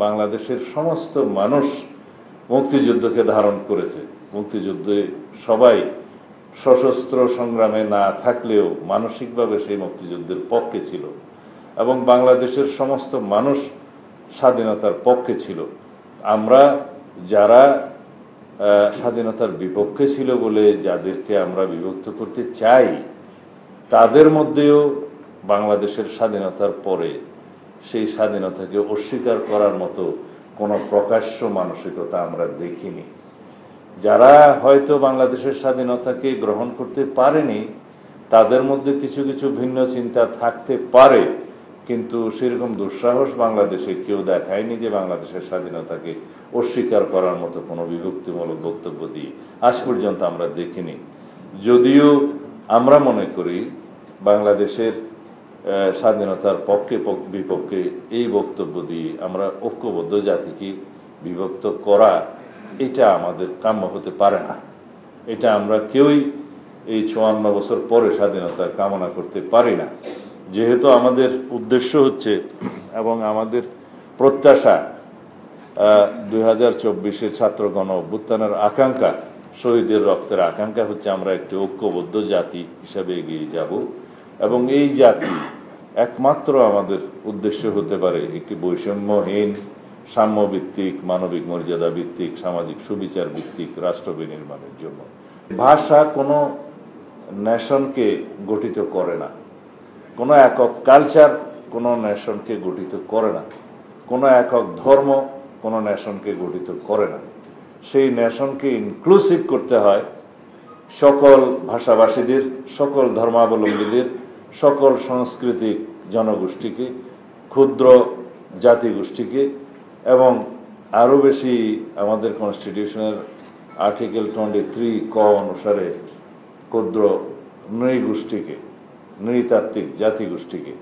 বাংলাদেশের সমস্ত মানুষ মুক্তিযুদ্ধকে ধারণ করেছে। মুক্তিযুদ্ধে সবাই সশস্ত্র সংগ্রামে না থাকলেও মানসিকভাবে সেই মুক্তিযুদ্ধের পক্ষে ছিল এবং বাংলাদেশের সমস্ত মানুষ স্বাধীনতার পক্ষে ছিল। আমরা যারা স্বাধীনতার বিপক্ষে ছিল বলে যাদেরকে আমরা বিভক্ত করতে চাই, তাদের মধ্যেও বাংলাদেশের স্বাধীনতার পরে সেই স্বাধীনতাকে অস্বীকার করার মতো কোনো প্রকাশ্য মানসিকতা আমরা দেখিনি। যারা হয়তো বাংলাদেশের স্বাধীনতাকে গ্রহণ করতে পারেনি, তাদের মধ্যে কিছু কিছু ভিন্ন চিন্তা থাকতে পারে, কিন্তু সেরকম দুঃসাহস বাংলাদেশে কেউ দেখায়নি যে বাংলাদেশের স্বাধীনতাকে অস্বীকার করার মতো কোনো বিভক্তিমূলক বক্তব্য দিয়ে আজ পর্যন্ত আমরা দেখিনি। যদিও আমরা মনে করি বাংলাদেশের স্বাধীনতার পক্ষে বিপক্ষে এই বক্তব্য দিয়ে আমরা ঐক্যবদ্ধ জাতিকে বিভক্ত করা, এটা আমাদের কাম্য হতে পারে না। এটা আমরা কেউই এই ৫৪ বছর পরে স্বাধীনতার কামনা করতে পারি না। যেহেতু আমাদের উদ্দেশ্য হচ্ছে এবং আমাদের প্রত্যাশা ২০২৪-এর ছাত্র গণ অভ্যুত্থানের আকাঙ্ক্ষা, শহীদের রক্তের আকাঙ্ক্ষা হচ্ছে আমরা একটি ঐক্যবদ্ধ জাতি হিসাবে এগিয়ে যাব এবং এই জাতি একমাত্র আমাদের উদ্দেশ্য হতে পারে একটি বৈষম্যহীন, সাম্যভিত্তিক, মানবিক মর্যাদা ভিত্তিক, সামাজিক সুবিচার ভিত্তিক রাষ্ট্র বিনির্মাণের জন্য। ভাষা কোনো নেশনকে গঠিত করে না, কোনো একক কালচার কোনো নেশনকে গঠিত করে না, কোনো একক ধর্ম কোনো নেশনকে গঠিত করে না। সেই নেশনকে ইনক্লুসিভ করতে হয় সকল ভাষাভাষীদের, সকল ধর্মাবলম্বীদের, সকল সাংস্কৃতিক জনগোষ্ঠীকে, ক্ষুদ্র জাতিগোষ্ঠীকে এবং আরও বেশি আমাদের কনস্টিটিউশনের আর্টিকেল 23 ক অনুসারে ক্ষুদ্র নৃগোষ্ঠীকে, নৃতাত্ত্বিক জাতিগোষ্ঠীকে